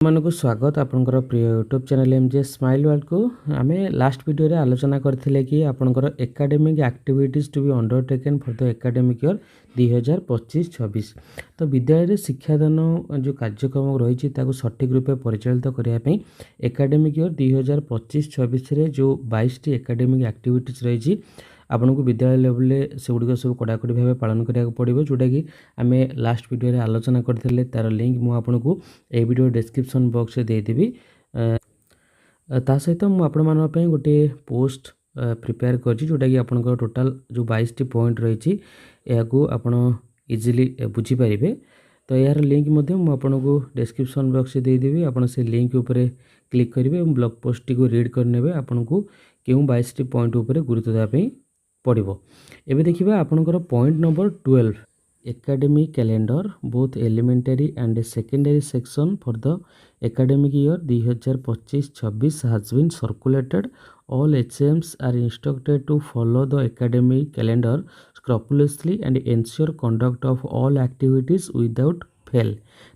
मानक स्वागत आपनकर प्रिय YouTube channel MJ smile world को आम लास्ट वीडियो रे आलोचना करथिले कि आपनकर academic activities to be undertaken for the academic year 2025-26 तो विद्यालय रे शिक्षादान जो कार्यक्रम रही ताको सठिक रूपे परिचालित करने पे एकेडमिक ईयर 2025-26 रे जो 22 टी एकेडमिक एक्टिविटीज रही आपन को विद्यालय लेवल से गुड़िक सब कड़ाकड़ी भाव पालन करा पड़ो जोटा कि आम लास्ट वीडियो आलोचना करते तार लिंक मुझे आपन को ए वीडियो डिस्क्रिप्शन बॉक्स रे देदेवी ता सहित मुझे गोटे पोस्ट प्रिपेयर कर जोटा कि आपन टोटाल जो 22 टी पॉइंट रही आपन इजिली बुझीपारे तो यार लिंक मुझे को डिस्क्रिप्शन बॉक्स में देदेवी आपन से लिंक उपरे क्लिक करेंगे ब्लॉग पोस्ट टी को रीड करने आपन को क्यों 22 टी पॉइंट उपरे गुरुत्व देवाई पड़ो। एबे देखिबा आपनकर point number 12 academic calendar both elementary and secondary section for the academic year 2025-26 has been circulated. All HMs are instructed to follow the academic calendar scrupulously and ensure conduct of all activities without fail.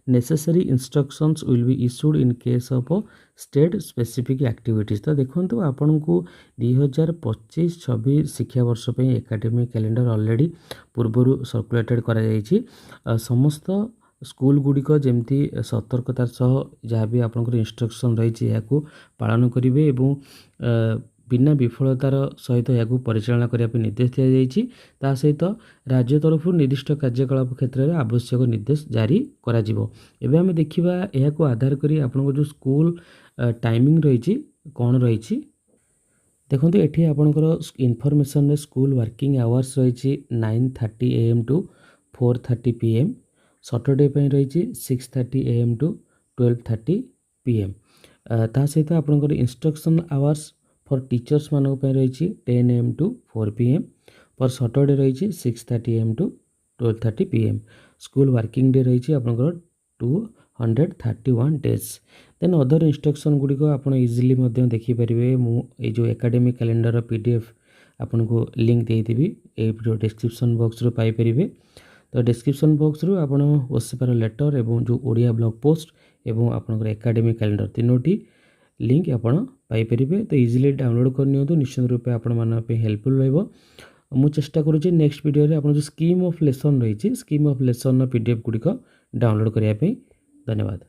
Necessary instructions will be issued in case of state specific activities. तो देखो आपन को 2025-26 शिक्षा वर्ष पे academic calendar already पूर्व circulated करा जायछि समस्त स्कूल गुड़िक जमती सतर्कतार सह जहाँ भी आपंकर इंस्ट्रक्शन रही है पालन करेंगे और बिना विफलतार सहित या परिचालना करने निर्देश दि जाइए सहित राज्य तरफ निर्दिष्ट कार्यकलाप क्षेत्र में आवश्यक निर्देश जारी करा जिवो। एबे हमें देखिबा यह आधार करी आपन जो स्कूल टाइमिंग रही कौन रही देखो ये आपंकर इनफॉरमेशन स्कूल वर्किंग आवर्स रही 9:30 AM टू 4:30 PM सैटरडे रही 6:30 AM टू 12:30 PM ता सहित आपंकर इंस्ट्रक्शन आवर्स फॉर टीचर्स मानक रही 10 AM टू 4 PM पर सैटरडे रही 6:30 AM to 12:30 PM school working day रही आपंकर 231 डेज देन अदर इंस्ट्रक्शन गुड़िक आप इजिली देखिपारे मुझे जो एकेडमिक कैलेंडर PDF आपन को लिंक देदेवी ए वीडियो डिस्क्रिप्शन बॉक्स रो पाइपर तो डिस्क्रिप्शन बॉक्स रू आपन ओसीपार लेटर एवं जो ओडिया ब्लॉग पोस्ट एवं आपनकर एकेडमिक कैलेंडर तीनोटी लिंक आपन पाइपर तो इजिली डाउनलोड करनी निश्चित रूपे आपण मान हेल्पफुल रहिबो। मु चेष्टा करूँ नेक्स्ट वीडियो रे आपन जो स्कीम ऑफ लेसन रही स्कीम ऑफ लेसन PDF गुड़िक डाउनलोड करने। धन्यवाद।